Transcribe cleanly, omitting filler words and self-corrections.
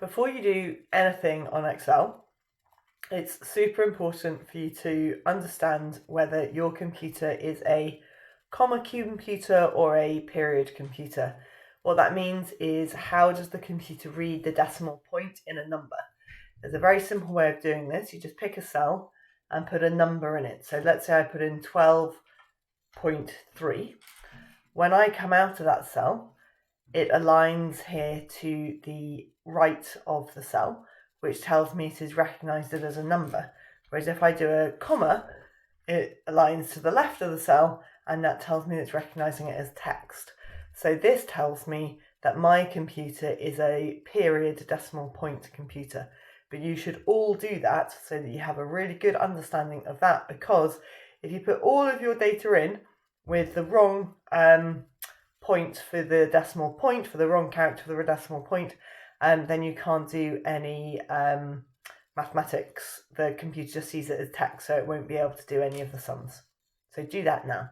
Before you do anything on Excel, it's super important for you to understand whether your computer is a comma computer or a period computer. What that means is, how does the computer read the decimal point in a number? There's a very simple way of doing this. You just pick a cell and put a number in it. So let's say I put in 12.3. When I come out of that cell, it aligns here to the right of the cell, which tells me it is recognised as a number. Whereas if I do a comma, it aligns to the left of the cell, and that tells me it's recognising it as text. So this tells me that my computer is a period decimal point computer. But you should all do that so that you have a really good understanding of that, because if you put all of your data in with the wrong point for the decimal point, for the wrong character for the decimal point, then you can't do any mathematics. The computer just sees it as text, so it won't be able to do any of the sums. So do that now.